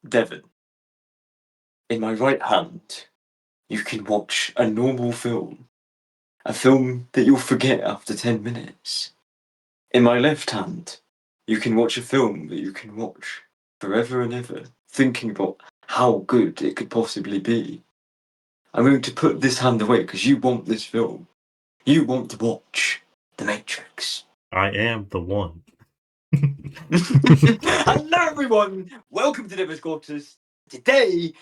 Devon, in my right hand, you can watch a normal film, a film that you'll forget after 10 minutes. In my left hand, you can watch a film that you can watch forever and ever, thinking about how good it could possibly be. I'm going to put this hand away because you want this film. You want to watch The Matrix. I am the one. Hello, everyone. Welcome to Devus Scottus. Today,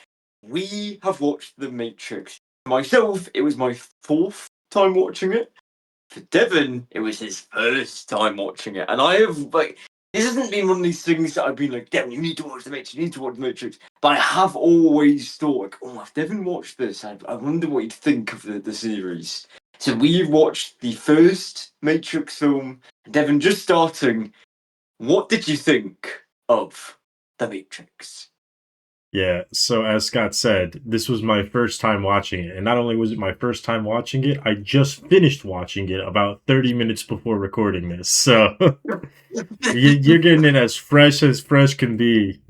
we have watched The Matrix. For myself, it was my fourth time watching it. For Devon, it was his first time watching it. And I have, this hasn't been one of these things that I've been like, Devon, you need to watch The Matrix, you need to watch The Matrix. But I have always thought, like, oh, if Devon watched this, I wonder what he'd think of the series. So we've watched the first Matrix film. Devon, just starting, what did you think of The Matrix? Yeah, so as Scott said, this was my first time watching it. And not only was it my first time watching it, I just finished watching it about 30 minutes before recording this. So you're getting it as fresh can be.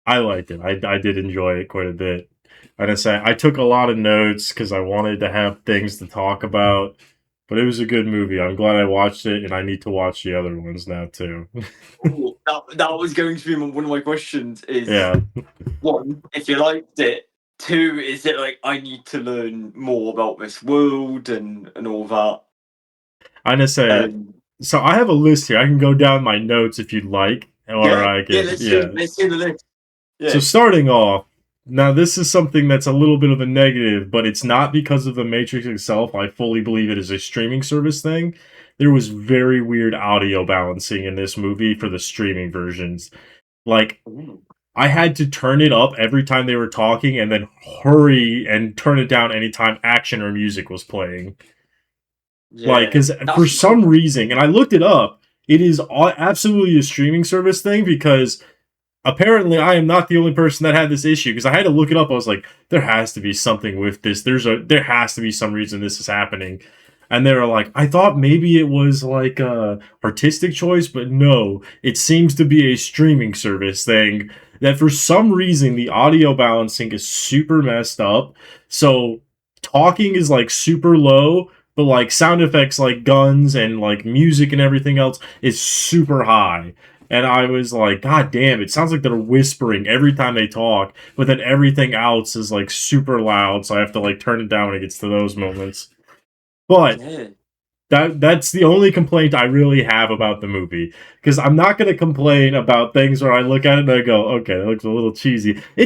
I liked it. I did enjoy it quite a bit. And I say I took a lot of notes because I wanted to have things to talk about. But it was a good movie. I'm glad I watched it, and I need to watch the other ones now too. Ooh, that was going to be one of my questions. Is Yeah, one, if you liked it. Two, is it like I need to learn more about this world and all that? I'm gonna say. Um, So I have a list here. I can go down my notes if you'd like, or yeah, I yeah. could. Yeah. Let's hear the list. So Yeah. starting off, now this is something that's a little bit of a negative, but it's not because of the Matrix itself. I fully believe it is a streaming service thing. There was very weird audio balancing in this movie for the streaming versions. Like Ooh, I had to turn it up every time they were talking and then hurry and turn it down anytime action or music was playing. Like, yeah. because for That's some reason, and I looked it up, it is absolutely a streaming service thing because apparently I am not the only person that had this issue because I had to look it up. I was like, there has to be something with this. There has to be some reason this is happening. And they were like, I thought maybe it was like a artistic choice, but no, it seems to be a streaming service thing that for some reason the audio balancing is super messed up. So talking is like super low, but like sound effects like guns and like music and everything else is super high. And I was like, God damn, it sounds like they're whispering every time they talk, but then everything else is like super loud, so I have to like turn it down when it gets to those moments. But yeah. that's the only complaint I really have about the movie. Because I'm not gonna complain about things where I look at it and I go, okay, that looks a little cheesy. It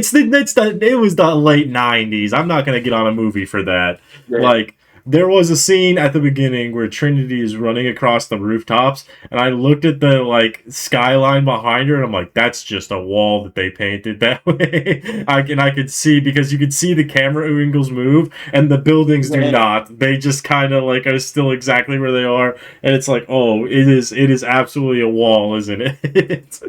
was the late '90s. I'm not gonna get on a movie for that. Yeah. Like there was a scene at the beginning where Trinity is running across the rooftops, and I looked at the like skyline behind her, and I'm like, that's just a wall that they painted that way. I could see because you could see the camera angles move, and the buildings do Yeah. not. They just kind of like are still exactly where they are, and it's like, oh, it is absolutely a wall, isn't it?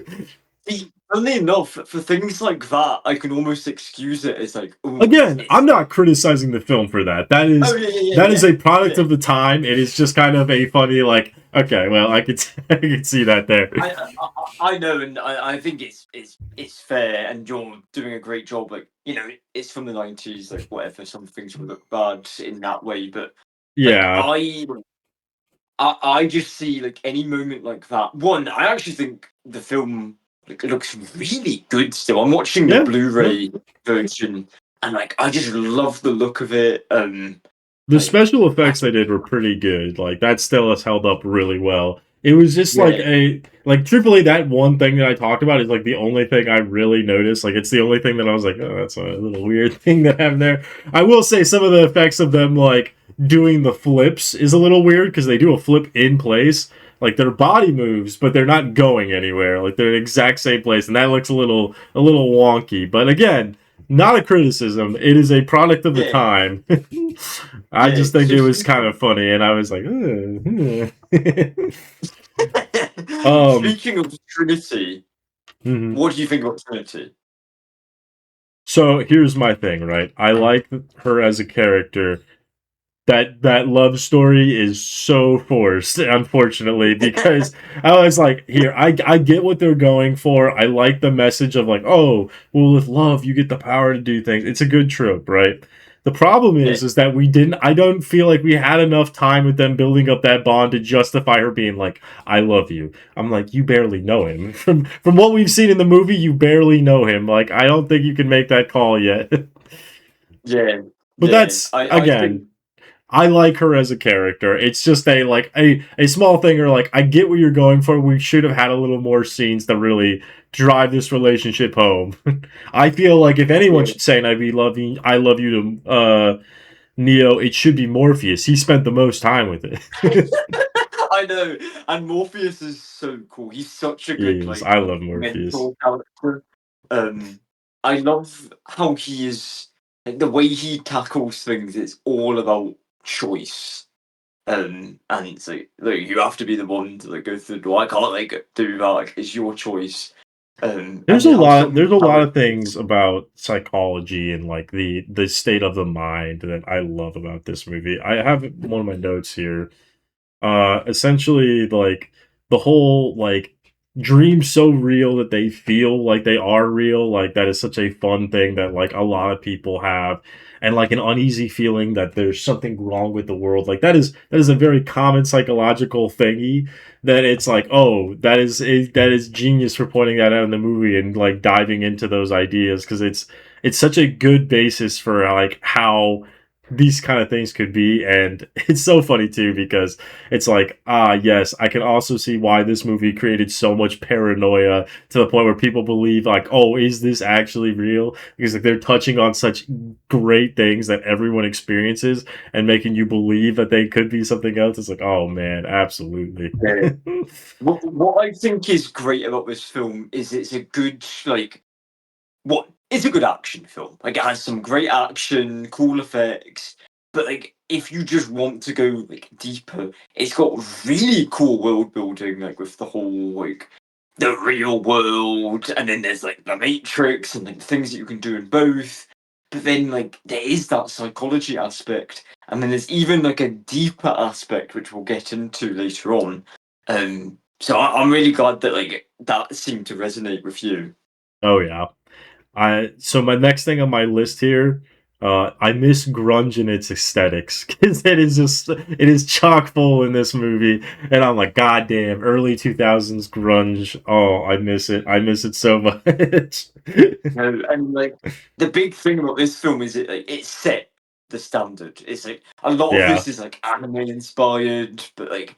See, funnily enough, for things like that, I can almost excuse it as like, oh, Again, I'm it's not criticizing the film for that. oh yeah, yeah, That yeah, is a product yeah. of the time. It is just kind of a funny like, okay, well, I could I could see that there. I know, and I think it's fair, and you're doing a great job. Like, it's from the 90s, like whatever. Some things will look bad in that way, but like Yeah. I just see like any moment like that. One, I actually think the film like looks really good still. I'm watching the Yeah. Yeah. Blu-ray version, and like I just love the look of it. The Like special effects that's they did were pretty good. Like that still has held up really well. It was just like yeah, truthfully that one thing that I talked about is like the only thing I really noticed. Like it's the only thing that I was like, oh, that's a little weird thing that happened there. I will say some of the effects of them like doing the flips is a little weird because they do a flip in place. Like their body moves, but they're not going anywhere. Like they're in the exact same place, and that looks a little wonky. But again, not a criticism. It is a product of the yeah, time. I yeah. just think So it was kind speaking of funny, and I was like, um. speaking of Trinity, Mhm. what do you think about Trinity? So here's my thing, right? I like her as a character. that love story is so forced, unfortunately, because I was like, here, I get what they're going for. I like the message of like, oh, well, with love, you get the power to do things. It's a good trope, right? The problem Yeah, is that we didn't. I don't feel like we had enough time with them building up that bond to justify her being like, "I love you." I'm like, you barely know him from what we've seen in the movie. You barely know him. Like, I don't think you can make that call yet. yeah, But yeah. that's I think again, I like her as a character. It's just a like a small thing, or like I get what you're going for. We should have had a little more scenes to really drive this relationship home. I feel like if anyone yeah. should say I love you to Neo, it should be Morpheus. He spent the most time with it. I know, and Morpheus is so cool. He's such a He good is. like I love Morpheus. mentor character. Um, I love how he is like, the way he tackles things. It's all about choice. And it's like you have to be the one to like go through the door. I can't like do that. Like, it's your choice. And There's a then how lot. some There's a lot of characters. things about psychology and like the state of the mind that I love about this movie. I have one of my notes here. Essentially, like the whole like dreams so real that they feel like they are real. Like that is such a fun thing that like a lot of people have, and like an uneasy feeling that there's something wrong with the world. Like that is a very common psychological thingy. That it's like, oh, that is genius for pointing that out in the movie and like diving into those ideas because it's such a good basis for like how these kind of things could be, and it's so funny too because it's like, yes, I can also see why this movie created so much paranoia to the point where people believe, like, oh, is this actually real? Because like they're touching on such great things that everyone experiences and making you believe that they could be something else. It's like, oh man, absolutely. Yeah. What I think is great about this film is it's a good like what it's a good action film. Like it has some great action, cool effects, but like if you just want to go like deeper, it's got really cool world building, like with the whole like the real world, and then there's like the Matrix and like things that you can do in both. But then like there is that psychology aspect, and then there's even like a deeper aspect which we'll get into later on. So I'm really glad that like that seemed to resonate with you. Oh yeah. I so my next thing on my list here, I miss grunge and its aesthetics because it is chock full in this movie, and I'm like, God damn, early 2000s grunge. Oh, I miss it so much. No, and like the big thing about this film is it set the standard. It's like a lot of Yeah. this is like anime inspired, but like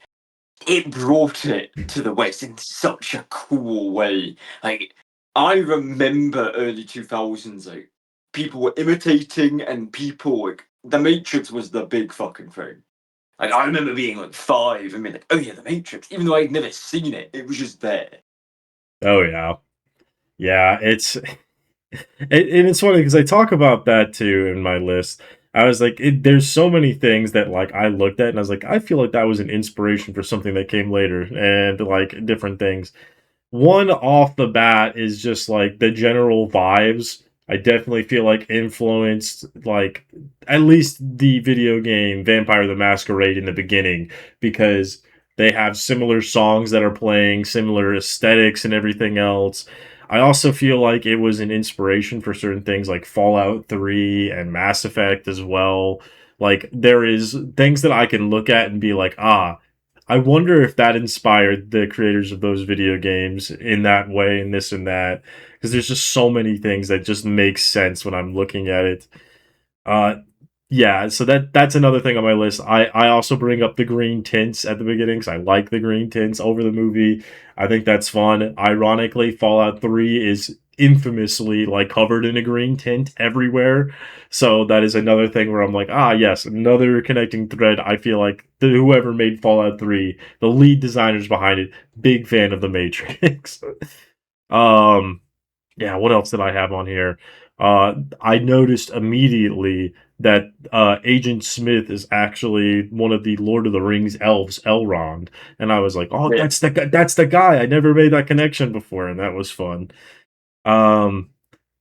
it brought it to the West in such a cool way. Like I remember early 2000s, like people were imitating and people like the Matrix was the big fucking thing. Like I remember being like 5 and being like, oh yeah, the Matrix, even though I'd never seen it, it was just there. Oh yeah. Yeah. And it's funny because I talk about that too in my list. I was like, there's so many things that like I looked at and I was like, I feel like that was an inspiration for something that came later and like different things. One off the bat is just like the general vibes. I definitely feel like influenced like at least the video game Vampire the Masquerade in the beginning because they have similar songs that are playing, similar aesthetics and everything else. I also feel like it was an inspiration for certain things like Fallout 3 and Mass Effect as well. Like there is things that I can look at and be like, I wonder if that inspired the creators of those video games in that way and this and that because there's just so many things that just make sense when I'm looking at it. Uh, yeah, so that's another thing on my list. I also bring up the green tints at the beginning because I like the green tints over the movie. I think that's fun. Ironically, Fallout 3 is infamously like covered in a green tint everywhere. So that is another thing where I'm like, yes, another connecting thread. I feel like whoever made Fallout 3, the lead designers behind it, big fan of the Matrix. um yeah, what else did I have on here? I noticed immediately that Agent Smith is actually one of the Lord of the Rings elves, Elrond, and I was like, "Oh, Yeah. that's the guy." I never made that connection before, and that was fun. Um,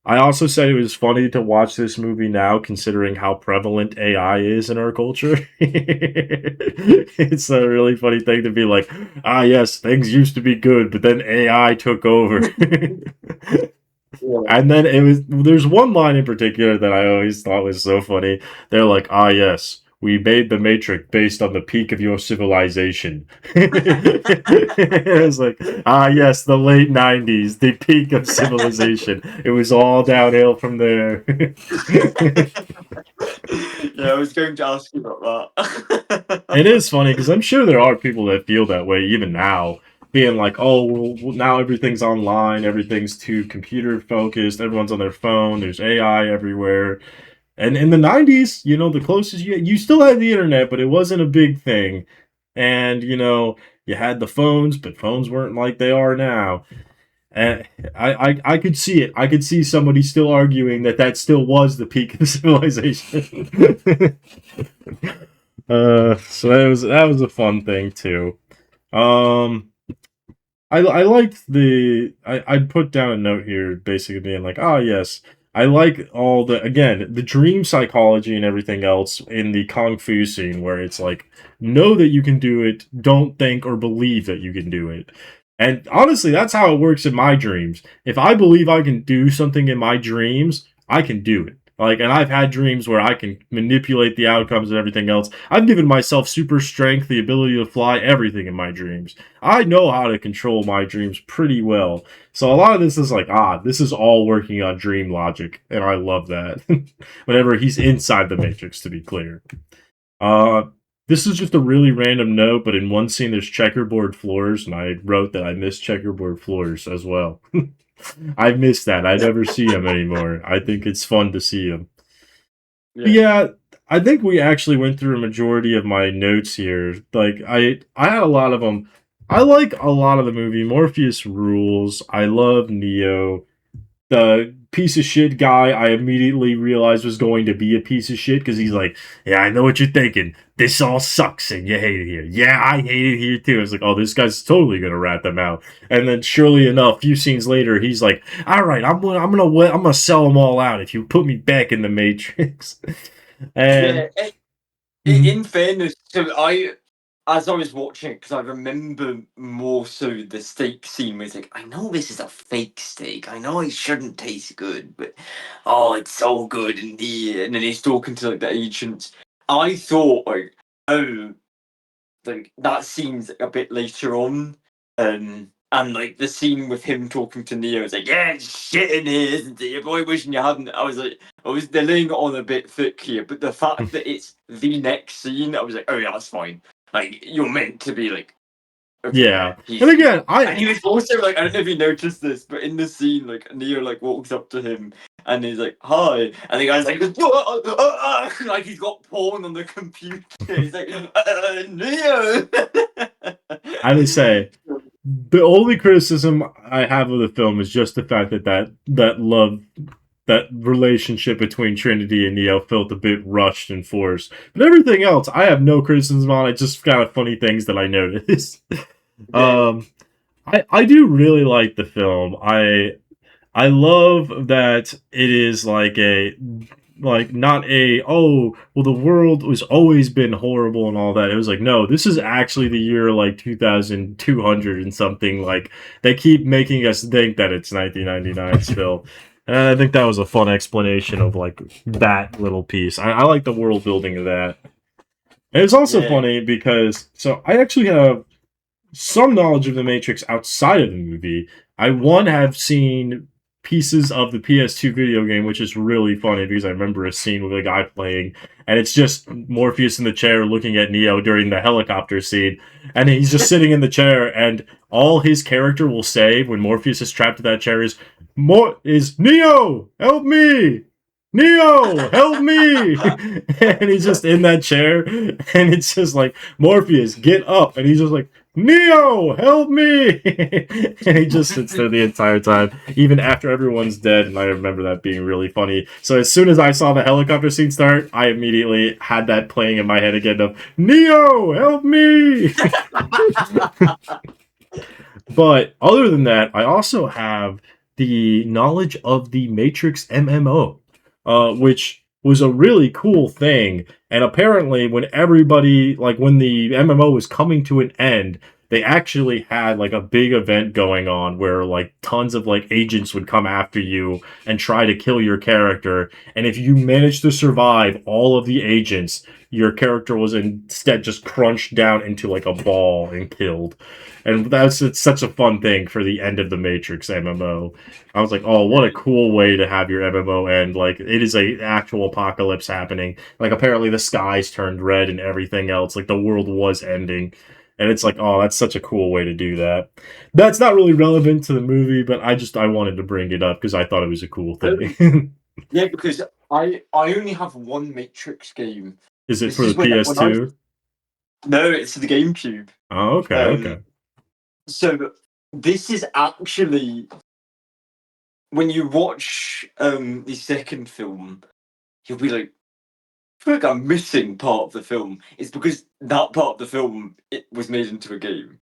I also said it was funny to watch this movie now, considering how prevalent AI is in our culture. It's a really funny thing to be like, ah, yes, things used to be good, but then AI took over. Yeah. And then there's one line in particular that I always thought was so funny. They're like, ah, yes, we made the Matrix based on the peak of your civilization. It was like, ah, yes, the late 90s, the peak of civilization. It was all downhill from there. Yeah, I was going to ask you about It that. is funny because I'm sure there are people that feel that way even now, being like, "Oh, well, now everything's online, everything's too computer focused, everyone's on their phone, there's AI everywhere." And in the '90s, the closest you still had the internet, but it wasn't a big thing. And you had the phones, but phones weren't like they are now. And I could see it. I could see somebody still arguing that still was the peak of civilization. So that was a fun thing too. Um, I liked I put down a note here basically being like, ah, yes, I like all the dream psychology and everything else in the kung fu scene where it's like, know that you can do it, don't think or believe that you can do it. And honestly, that's how it works in my dreams. If I believe I can do something in my dreams, I can do it. Like, and I've had dreams where I can manipulate the outcomes and everything else. I've given myself super strength, the ability to fly, everything in my dreams. I know how to control my dreams pretty well. So a lot of this is like, this is all working on dream logic, and I love that. Whenever he's inside the Matrix, to be clear. Uh, this is just a really random note, but in one scene there's checkerboard floors, and I wrote that I miss checkerboard floors as well. I miss that. I never see them anymore. I think it's fun to see them. But Yeah. yeah, I think we actually went through a majority of my notes here. Like I had a lot of them. I like a lot of the movie. Morpheus rules. I love Neo. The piece of shit guy I immediately realized was going to be a piece of shit because he's like, yeah, I know what you're thinking. This all sucks and you hate it here. Yeah, I hate it here too. It's like, oh, this guy's totally gonna rat them out. And then surely enough, a few scenes later, he's like, all right, I'm gonna sell them all out if you put me back in the Matrix. And Yeah. In fairness, so as I was watching it, because I remember more so the steak scene was like, I know this is a fake steak. I know it shouldn't taste good, but oh, it's so good in here. And then he's talking to like the agents. I thought oh, like that scene's a bit later on, and like the scene with him talking to Neo is like, yeah, it's shit in here, isn't it? Your boy wishing you hadn't. I was like, they're laying it on a bit thick here, but the fact that it's the next scene, I was like, oh yeah, that's fine. Like you're meant to be like, okay, yeah, yeah, and again, and he was also like, I don't know if you noticed this, but in the scene, like Neo like walks up to him and he's like, "Hi," and the guy's like, like he's got porn on the computer. He's like, "Neo." I would say the only criticism I have of the film is just the fact that love, that relationship between Trinity and Neo felt a bit rushed and forced. But everything else, I have no criticism on. It just kind of funny things that I noticed. Yeah, um, I do really like the film. I love that it is like not a, oh, well, the world was always been horrible and all that. It was like, no, this is actually the year like 2200 and something. Like they keep making us think that it's 1999 still. And I think that was a fun explanation of like that little piece. I like the world building of that. And it's also yeah, funny because so I actually have some knowledge of the Matrix outside of the movie. I have seen pieces of the PS2 video game, which is really funny because I remember a scene with a guy playing, and it's just Morpheus in the chair looking at Neo during the helicopter scene, and he's just sitting in the chair, and all his character will say when Morpheus is trapped in that chair is Neo, help me. Neo, help me! And he's just in that chair, and it's just like, Morpheus, get up! And he's just like, Neo, help me! And he just sits there the entire time, even after everyone's dead, and I remember that being really funny. So as soon as I saw the helicopter scene start, I immediately had that playing in my head again of, Neo, help me! But other than that, I also have the knowledge of the Matrix MMO, which was a really cool thing. And apparently, when everybody, like when the MMO was coming to an end, they actually had like a big event going on where like tons of like agents would come after you and try to kill your character. And if you managed to survive all of the agents, your character was instead just crunched down into like a ball and killed. And it's such a fun thing for the end of the Matrix MMO. I was like, oh, what a cool way to have your MMO end. Like, it is a actual apocalypse happening. Like, apparently the skies turned red and everything else. Like, the world was ending. And it's like, oh, that's such a cool way to do that. That's not really relevant to the movie, but I wanted to bring it up because I thought it was a cool thing. Yeah, because I only have one Matrix game. Is it This for the is when I PS2? no, it's the GameCube. Oh, okay, Um, okay. so this is actually when you watch the second film, you'll be like, I feel like I'm missing part of the film. It's because that part of the film it was made into a game.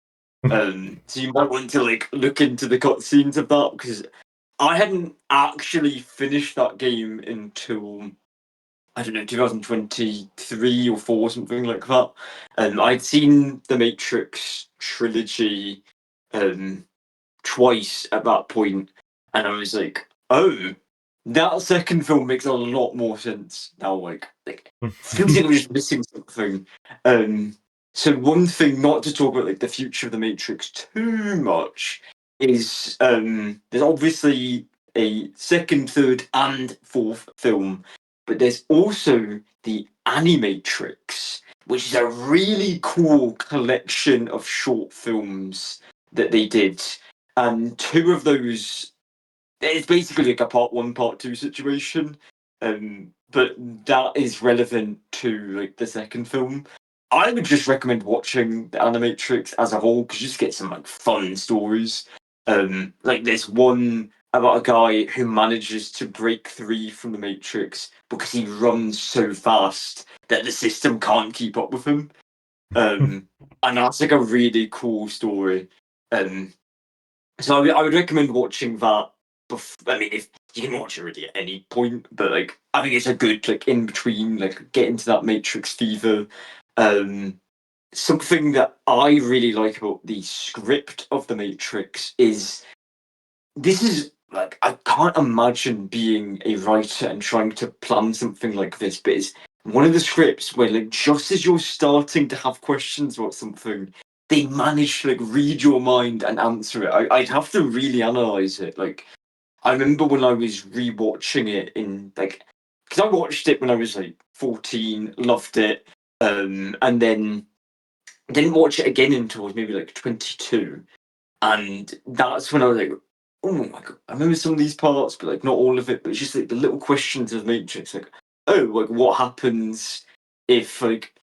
So you might want to like look into the cutscenes of that because I hadn't actually finished that game until I don't know 2023 or four something like that. I'd seen the Matrix trilogy um, twice at that point, and I was like, oh, that second film makes a lot more sense now. Like feels like I'm just missing something. Um, so one thing, not to talk about like the future of the Matrix too much, is there's obviously a second, third, and fourth film, but there's also the Animatrix, which is a really cool collection of short films that they did. And two of those, it's basically like a part one, part two situation. But that is relevant to like the second film. I would just recommend watching the Animatrix as a whole because you just get some like fun stories. Like there's one about a guy who manages to break free from the Matrix because he runs so fast that the system can't keep up with him. And that's like a really cool story. Um, so I would recommend watching that. I mean, if you can watch it really at any point, but like I think it's a good like in between, like get into that Matrix fever. Um, Something that I really like about the script of the Matrix is this is like I can't imagine being a writer and trying to plan something like this, but it's one of the scripts where like just as you're starting to have questions about something, they manage to like read your mind and answer it. I'd have to really analyze it. Like I remember when I was rewatching it in like because I watched it when I was like 14, loved it, and then didn't watch it again until I was maybe like 22. And that's when I was like, oh my god, I remember some of these parts, but like not all of it. But it's just like the little questions of Matrix, like, oh, like what happens if like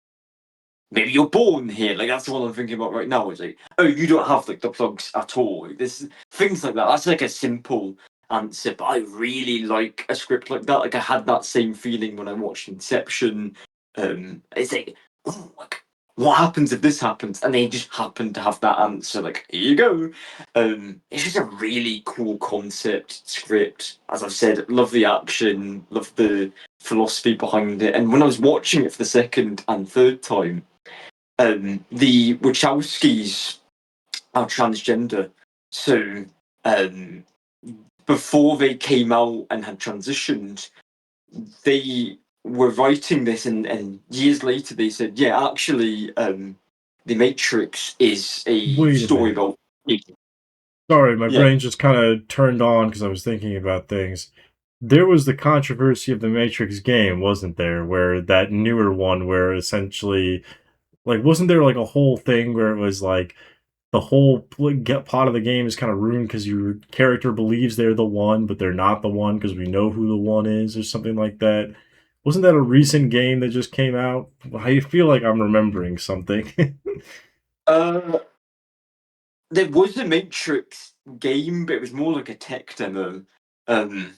maybe you're born here? Like that's the one I'm thinking about right now. It's like, oh, you don't have like the plugs at all. Like, this things like that. That's like a simple answer, but I really like a script like that. Like I had that same feeling when I watched Inception. It's like, oh, like what happens if this happens? And they just happen to have that answer. Like here you go. It's just a really cool concept script. As I've said, love the action, love the philosophy behind it. And when I was watching it for the second and third time, the Wachowskis are transgender. So um, before they came out and had transitioned, they were writing this, and years later they said, "Yeah, actually, The Matrix is a Wait a story minute. about." Sorry, my Yeah, brain just kind of turned on because I was thinking about things. There was the controversy of the Matrix game, wasn't there? Where that newer one, where essentially, like, wasn't there like a whole thing where it was like the whole pot of the game is kind of ruined because your character believes they're the one, but they're not the one because we know who the one is, or something like that. Wasn't that a recent game that just came out? I feel like I'm remembering something. uh, there was a Matrix game, but it was more like a tech demo. Um,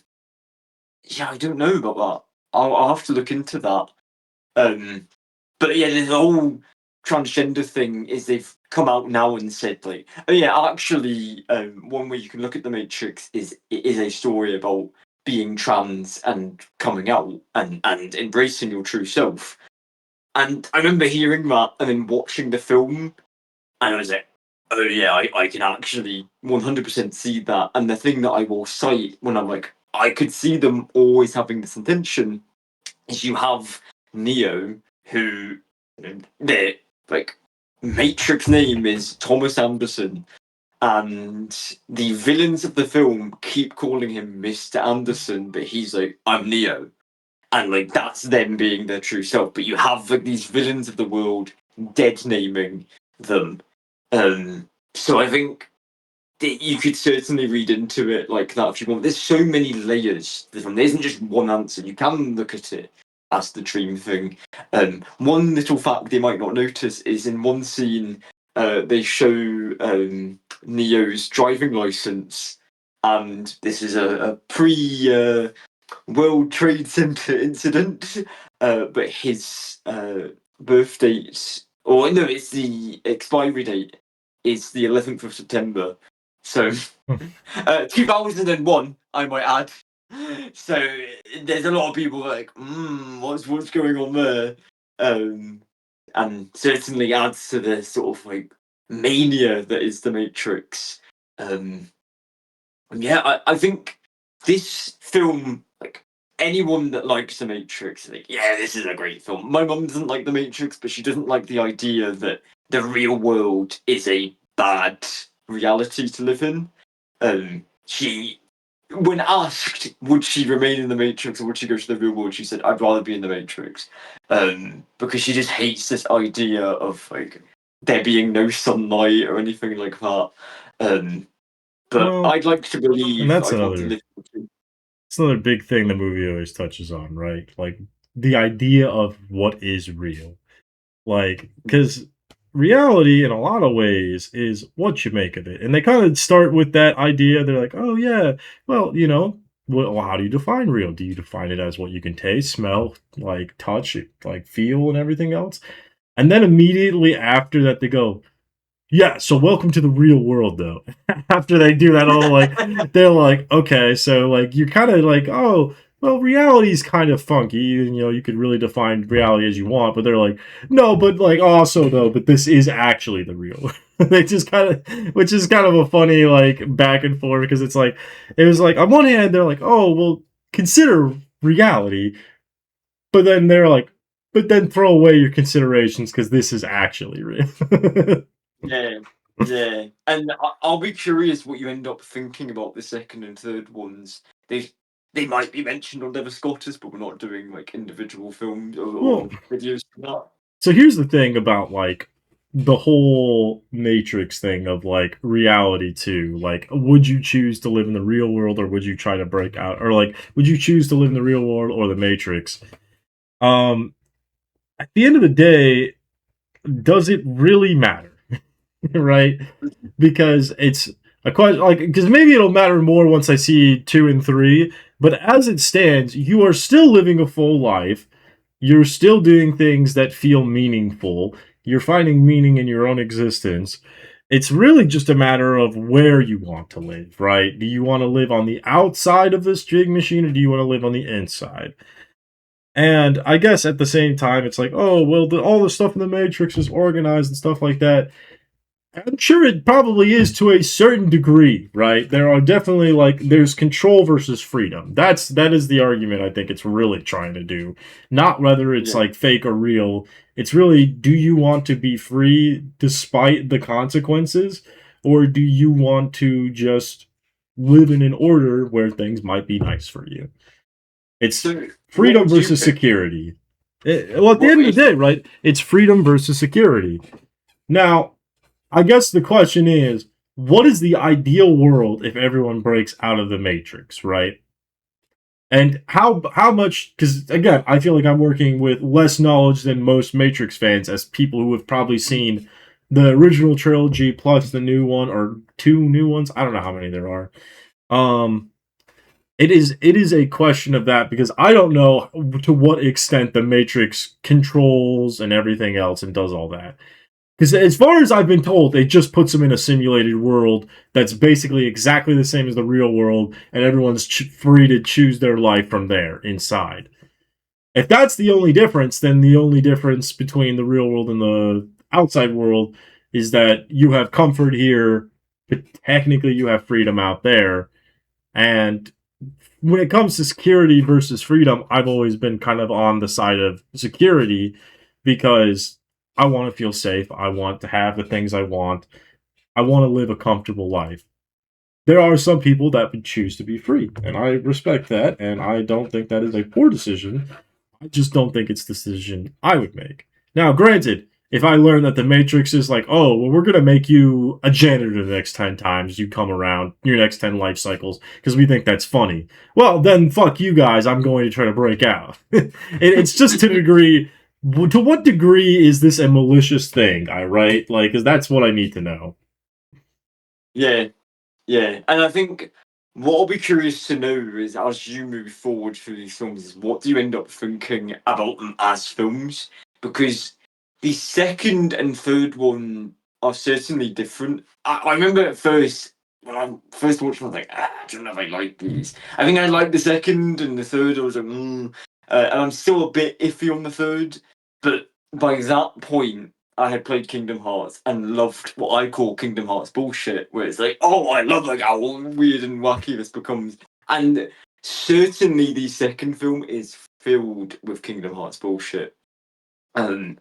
yeah, I don't know about that. I'll have to look into that. Um, but yeah, the whole transgender thing is they've come out now and said like, oh yeah, actually, one way you can look at the Matrix is it is a story about being trans and coming out and embracing your true self. And I remember hearing that and then watching the film, and I was like, oh yeah, I can actually 100% see that. And the thing that I will cite when I'm like, I could see them always having this intention is you have Neo, who the like Matrix name is Thomas Anderson, and the villains of the film keep calling him Mr. Anderson, but he's like, I'm Neo. And like that's them being their true self. But you have like these villains of the world dead naming them. So I think that you could certainly read into it like that if you want. There's so many layers. There isn't just one answer. You can look at it as the dream thing. One little fact they might not notice is in one scene, they show Neo's driving license, and this is a pre World Trade Center incident, but his birth date, or no, it's the expiry date, is the 11th of September. So, 2001, I might add. So there's a lot of people like, what's going on there? And certainly adds to the sort of like mania that is the Matrix. Yeah, I think this film, like anyone that likes the Matrix, like, yeah, this is a great film. My mum doesn't like the Matrix, but she doesn't like the idea that the real world is a bad reality to live in. She, when asked would she remain in the Matrix or would she go to the real world, she said, "I'd rather be in the Matrix," because she just hates this idea of like there being no sunlight or anything like that. But Well, I'd like to and believe that's I'd want to another live. it's another big thing the movie always touches on, right? Like the idea of what is real. Like, because reality in a lot of ways is what you make of it. And they kind of start with that idea. They're like, oh, yeah, well, well, how do you define real? Do you define it as what you can taste, smell, like touch, like feel, and everything else? And then immediately after that, they go, yeah, so welcome to the real world, though. After they do that, all like, they're like, okay, so like, you're kind of like, oh, well, reality's kind of funky, and you could really define reality as you want, but they're like, no, but like, also though, but this is actually the real. They just kind of, which is kind of a funny like back and forth because it's like, it was like on one hand they're like, oh, well, consider reality, but then they're like, but then throw away your considerations because this is actually real. Yeah, yeah. And I'll be curious what you end up thinking about the second and third ones. They might be mentioned on Devus Scottus, but we're not doing like individual films Well, or videos for that. so here's the thing about like the whole Matrix thing of like reality too. Like, would you choose to live in the real world or would you try to break out? Or like, would you choose to live in the real world or the Matrix? Um, at the end of the day, does it really matter? Right? Because it's a question like because maybe it'll matter more once I see 2 and 3. But as it stands, you are still living a full life. You're still doing things that feel meaningful. You're finding meaning in your own existence. It's really just a matter of where you want to live, right? Do you want to live on the outside of this jig machine or do you want to live on the inside? And I guess at the same time, it's like, oh, well, all the stuff in the Matrix is organized and stuff like that. I'm sure it probably is to a certain degree, right? There are definitely like there's control versus freedom. That is the argument I think it's really trying to do. Not whether it's Yeah. like fake or real. It's really do you want to be free despite the consequences or do you want to just live in an order where things might be nice for you? It's So what freedom would you versus pick? security. Well, at the What end of if the day, right? It's freedom versus security. Now, I guess the question is, what is the ideal world if everyone breaks out of the matrix, right? And how much? Because again, I feel like I'm working with less knowledge than most Matrix fans, as people who have probably seen the original trilogy plus the new one or two new ones. I don't know how many there are. Um, it is a question of that because I don't know to what extent the Matrix controls and everything else and does all that. Because as far as I've been told, it just puts them in a simulated world that's basically exactly the same as the real world, and everyone's free to choose their life from there inside. If that's the only difference, then the only difference between the real world and the outside world is that you have comfort here, but technically you have freedom out there. And when it comes to security versus freedom, I've always been kind of on the side of security because I want to feel safe. I want to have the things I want. I want to live a comfortable life. There are some people that would choose to be free, and I respect that, and I don't think that is a poor decision. I just don't think it's the decision I would make. Now, granted, if I learn that the Matrix is like, oh, well, we're going to make you a janitor the next 10 times you come around, your next 10 life cycles, because we think that's funny. Well, then fuck you guys. I'm going to try to break out. It's just to degree. To what degree is this a malicious thing? I right? Like, because that's what I need to know. Yeah, yeah. And I think what I'll be curious to know is as you move forward through these films, is what do you end up thinking about them as films? Because the second and third one are certainly different. I remember at first, when I first watched them, I was like, I don't know if I like these. I think I liked the second and the third, I was like, and I'm still a bit iffy on the third. But by that point, I had played Kingdom Hearts and loved what I call Kingdom Hearts bullshit, where it's like, oh, I love like how weird and wacky this becomes. And certainly the second film is filled with Kingdom Hearts bullshit. Um,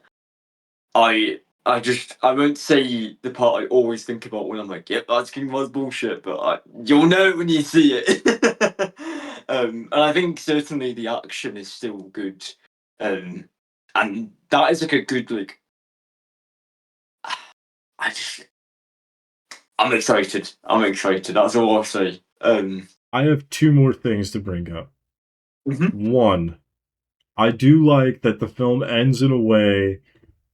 I won't say the part I always think about when I'm like, yep, that's Kingdom Hearts bullshit, but you'll know it when you see it. And I think certainly the action is still good. And that is like a good like I just I'm excited. I'm excited. That's all I'll say. I have two more things to bring up. Mhm. One, I do like that the film ends in a way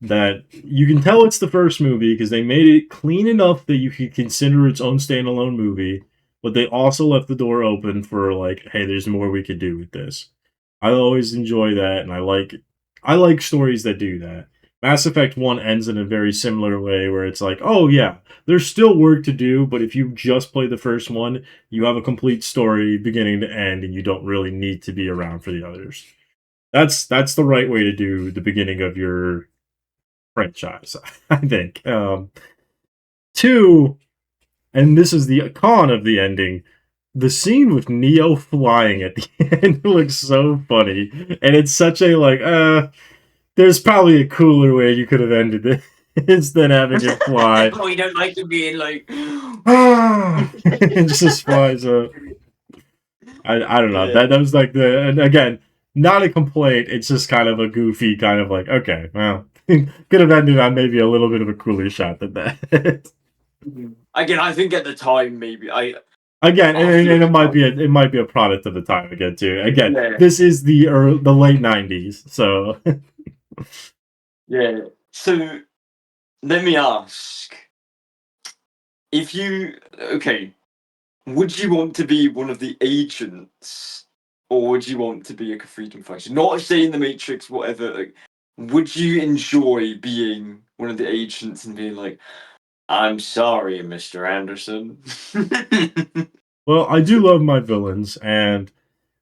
that you can tell it's the first movie because they made it clean enough that you could consider its own standalone movie, but they also left the door open for like, hey, there's more we could do with this. I always enjoy that, and I like stories that do that. Mass Effect 1 ends in a very similar way where it's like, oh yeah, there's still work to do, but if you just play the first one, you have a complete story beginning to end and you don't really need to be around for the others. That's the right way to do the beginning of your franchise, I think. Two, and this is the con of the ending. The scene with Neo flying at the end looks so funny, and it's such a like. There's probably a cooler way you could have ended it instead of having it fly. Oh, you don't like to be in like. It just flies up. I don't know. Yeah. That was like and again, not a complaint. It's just kind of a goofy kind of like, okay, well, could have ended on maybe a little bit of a cooler shot than that. Again, I think at the time maybe Again, and after it might like, be a product of the time again too. Again, yeah, this is the late '90s, so yeah. So let me ask, if you okay, would you want to be one of the agents, or would you want to be like a freedom fighter? Not saying the Matrix, whatever. Like, would you enjoy being one of the agents and being like, "I'm sorry, Mr. Anderson." well, I do love my villains, and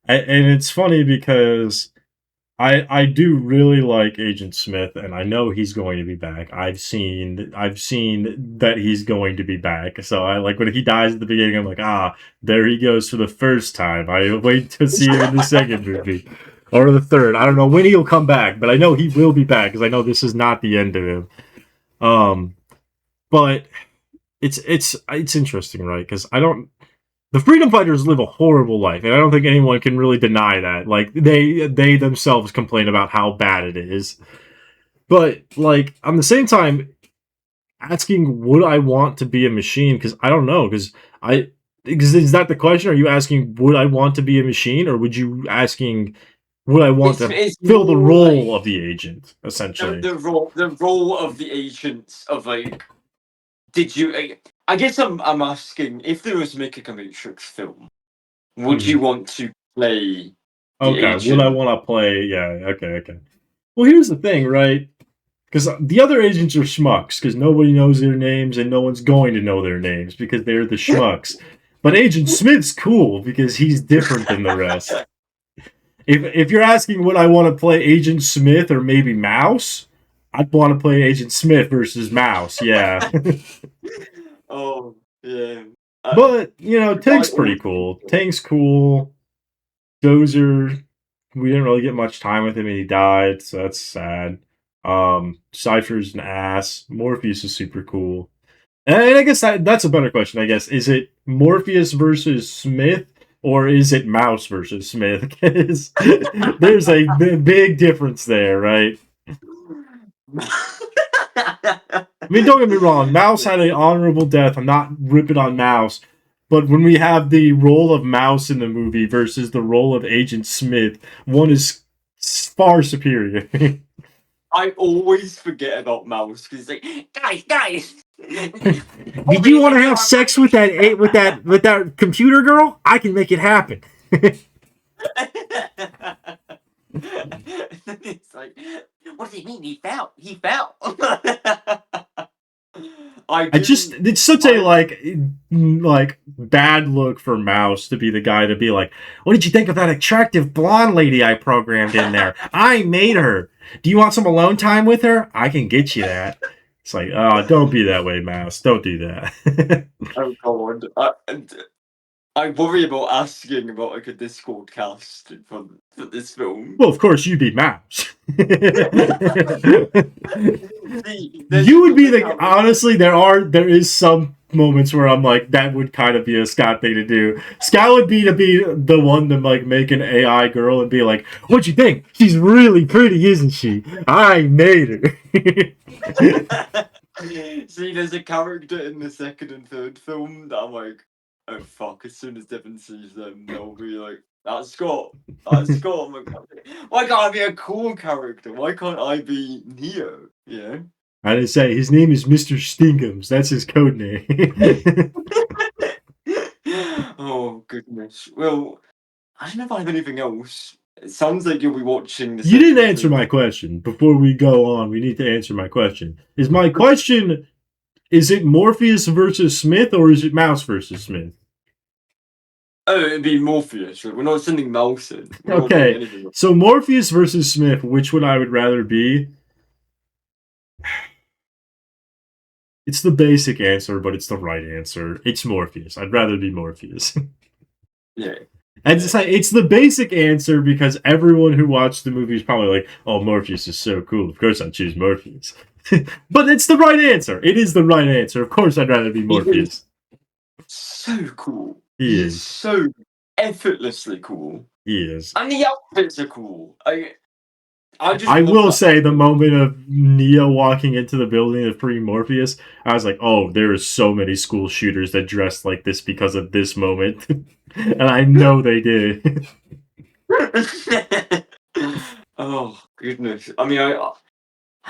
it's funny because I do really like Agent Smith, and I know he's going to be back. I've seen that he's going to be back. So I like when he dies at the beginning. I'm like, there he goes for the first time. I wait to see him in the second movie or the third. I don't know when he'll come back, but I know he will be back because I know this is not the end of him. Um, but it's interesting, right? Because I don't the freedom fighters live a horrible life, and I don't think anyone can really deny that. Like they themselves complain about how bad it is. But like on the same time, asking would I want to be a machine? Because I don't know. Because is that the question? Are you asking would I want to be a machine, or would you asking would I want to it's fill the more like role of the agent? Essentially, the role of the agents of like, did you? I guess I'm asking if there was to make a Matrix film, would Mhm. you want to play the Okay. Would I agent? want to play? Yeah. Okay. Okay. Well, here's the thing, right? Because the other agents are schmucks, because nobody knows their names and no one's going to know their names because they're the schmucks. But Agent Smith's cool because he's different than the rest. If you're asking would I want to play Agent Smith or maybe Mouse, I'd want to play Agent Smith versus Mouse, yeah. Oh, yeah. But, you know, Tank's I pretty cool. Tank's cool. Dozer, we didn't really get much time with him and he died, so that's sad. Cypher's an ass. Morpheus is super cool. And I guess that's a better question, I guess. Is it Morpheus versus Smith, or is it Mouse versus Smith? Because there's a big difference there, right? I mean, don't get me wrong. Mouse had an honorable death. I'm not ripping on Mouse. But when we have the role of Mouse in the movie versus the role of Agent Smith, one is far superior. I always forget about Mouse because it's like, guys. Did you want to have sex with that computer girl? I can make it happen. It's like, what does he mean? He fell. He fell. It's such a like bad look for Mouse to be the guy to be like, what did you think of that attractive blonde lady I programmed in there? I made her. Do you want some alone time with her? I can get you that. It's like, oh, don't be that way, Mouse. Don't do that. Oh God. I worry about asking about like a Discord cast for this film. Well, of course, you'd be Mouse. See, You would be the honestly. There is some moments where I'm like, that would kind of be a Scott thing to do. Scott would be the one to like make an AI girl and be like, "What you think? She's really pretty, isn't she? I made her." See, there's a character in the second and third film that I'm like, oh fuck, as soon as Devon sees them, they'll be like, that's Scott. That's Scott. Why can't I be a cool character? Why can't I be Neo? Yeah. I didn't say his name is Mr. Stinkums. That's his code name. Oh goodness. Well, I don't know if I have anything else. It sounds like you'll be watching this. You didn't answer my question. Before we go on, we need to answer my question. Is my question, is it Morpheus versus Smith or is it Mouse versus Smith? Oh, it'd be Morpheus. We're not sending Mouse in. Okay, so Morpheus versus Smith, which one I would rather be? It's the basic answer, but it's the right answer. It's Morpheus. I'd rather be Morpheus. Yeah. And it's the basic answer because everyone who watched the movie is probably like, oh, Morpheus is so cool. Of course I'd choose Morpheus. But it's the right answer. It is the right answer. Of course I'd rather be Morpheus. So cool. He is. So effortlessly cool. He is. And the outfits are cool. I will say the moment of Neo walking into the building of pre-Morpheus, I was like, oh, there are so many school shooters that dressed like this because of this moment. And I know they did. Oh, goodness. I mean, I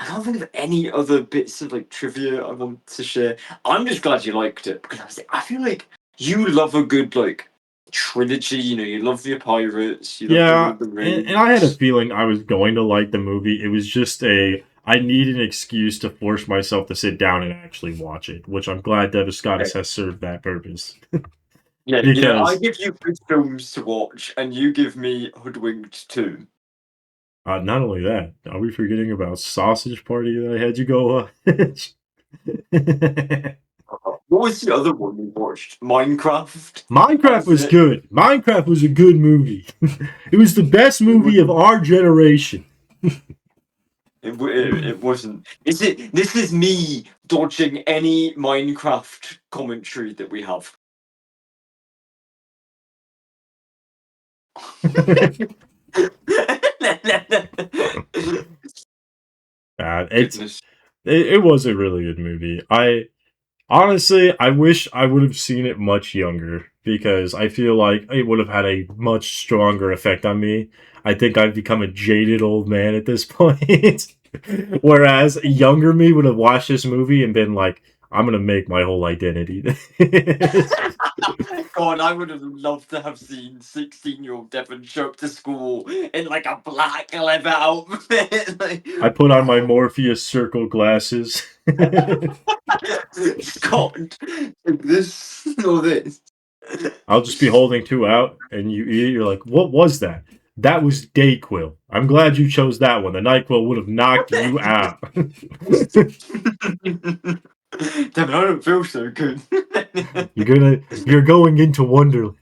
can't think of any other bits of like trivia I want to share. I'm just glad you liked it because I feel like you love a good like trilogy. You know, you love the pirates. You love the and I had a feeling I was going to like the movie. It was just I need an excuse to force myself to sit down and actually watch it, which I'm glad Devus Scottus has served that purpose. Yeah, because I give you good films to watch, and you give me Hoodwinked too. Not only that, are we forgetting about Sausage Party that I had you go watch? What was the other one we watched? Minecraft? Minecraft was good. Minecraft was a good movie. It was the best movie of our generation. It wasn't. This is me dodging any Minecraft commentary that we have. It was a really good movie. Honestly, I wish I would have seen it much younger because I feel like it would have had a much stronger effect on me. I think I've become a jaded old man at this point. Whereas a younger me would have watched this movie and been like, I'm gonna make my whole identity. God, I would have loved to have seen 16-year-old Devon show up to school in like a black leather outfit. Like, I put on my Morpheus circle glasses. Scott, this or this. I'll just be holding two out, and you're like, "What was that?" That was Dayquil. I'm glad you chose that one. The Nyquil would have knocked you out. Devon, I don't feel so good. You're going into Wonderland.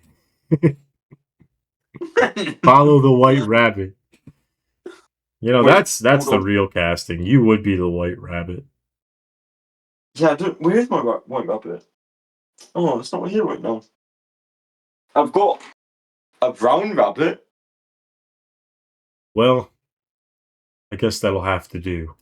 Follow the White Rabbit. You know, Wait, that's hold the on. real casting. You would be the White Rabbit. Yeah, I don't, where's my white rabbit? Oh, it's not here right now. I've got a brown rabbit. Well, I guess that'll have to do.